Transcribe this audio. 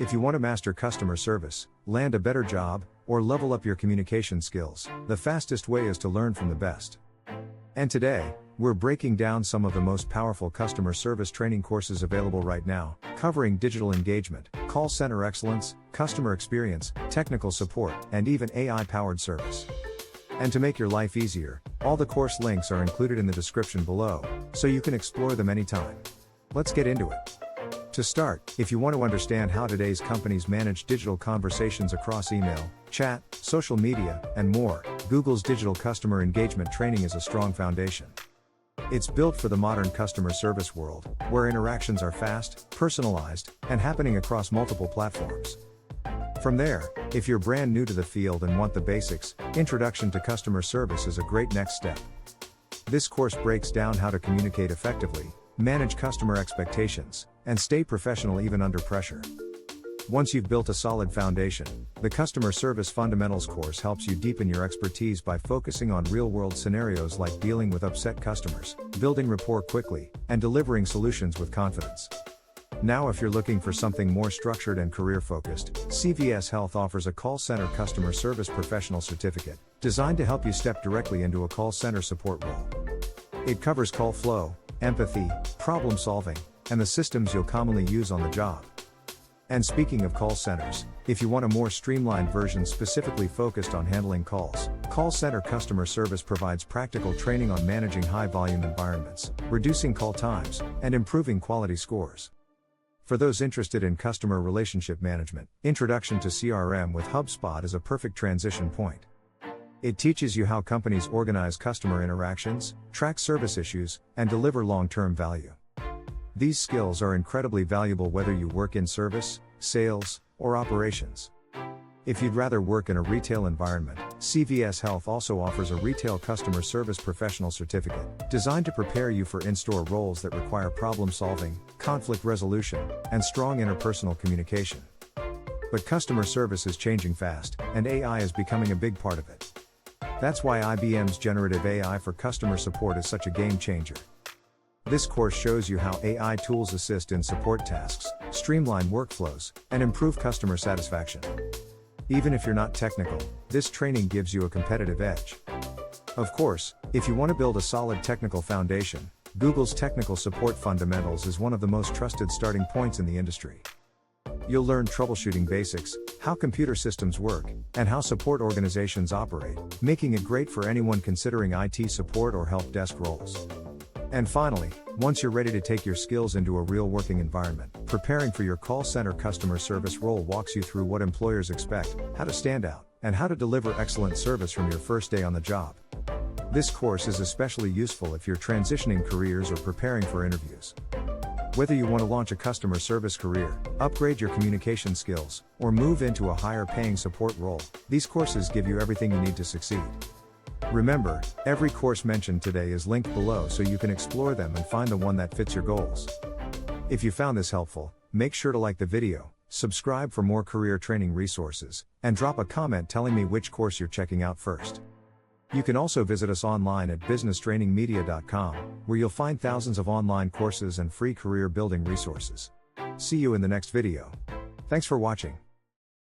If you want to master customer service, land a better job, or level up your communication skills, the fastest way is to learn from the best. And today, we're breaking down some of the most powerful customer service training courses available right now, covering digital engagement, call center excellence, customer experience, technical support, and even AI-powered service. And to make your life easier, all the course links are included in the description below, so you can explore them anytime. Let's get into it. To start, if you want to understand how today's companies manage digital conversations across email, chat, social media, and more, Google's digital customer engagement training is a strong foundation. It's built for the modern customer service world, where interactions are fast, personalized, and happening across multiple platforms. From there, if you're brand new to the field and want the basics, Introduction to Customer Service is a great next step. This course breaks down how to communicate effectively, manage customer expectations, and stay professional even under pressure. Once you've built a solid foundation, the Customer Service Fundamentals course helps you deepen your expertise by focusing on real-world scenarios like dealing with upset customers, building rapport quickly, and delivering solutions with confidence. Now, if you're looking for something more structured and career-focused, CVS Health offers a call center customer service professional certificate, designed to help you step directly into a call center support role. It covers call flow, empathy, problem solving, and the systems you'll commonly use on the job. And speaking of call centers, if you want a more streamlined version specifically focused on handling calls, Call Center Customer Service provides practical training on managing high-volume environments, reducing call times, and improving quality scores. For those interested in customer relationship management, Introduction to CRM with HubSpot is a perfect transition point. It teaches you how companies organize customer interactions, track service issues, and deliver long-term value. These skills are incredibly valuable whether you work in service, sales, or operations. If you'd rather work in a retail environment, CVS Health also offers a Retail Customer Service Professional Certificate, designed to prepare you for in-store roles that require problem-solving, conflict resolution, and strong interpersonal communication. But customer service is changing fast, and AI is becoming a big part of it. That's why IBM's generative AI for customer support is such a game changer. This course shows you how AI tools assist in support tasks, streamline workflows, and improve customer satisfaction. Even if you're not technical, this training gives you a competitive edge. Of course, if you want to build a solid technical foundation, Google's Technical Support Fundamentals is one of the most trusted starting points in the industry. You'll learn troubleshooting basics, how computer systems work, and how support organizations operate, making it great for anyone considering IT support or help desk roles. And finally, once you're ready to take your skills into a real working environment, preparing for your call center customer service role walks you through what employers expect, how to stand out, and how to deliver excellent service from your first day on the job. This course is especially useful if you're transitioning careers or preparing for interviews. Whether you want to launch a customer service career, upgrade your communication skills, or move into a higher paying support role, these courses give you everything you need to succeed. Remember, every course mentioned today is linked below so you can explore them and find the one that fits your goals. If you found this helpful, make sure to like the video, subscribe for more career training resources, and drop a comment telling me which course you're checking out first. You can also visit us online at businesstrainingmedia.com, where you'll find thousands of online courses and free career building resources. See you in the next video. Thanks for watching.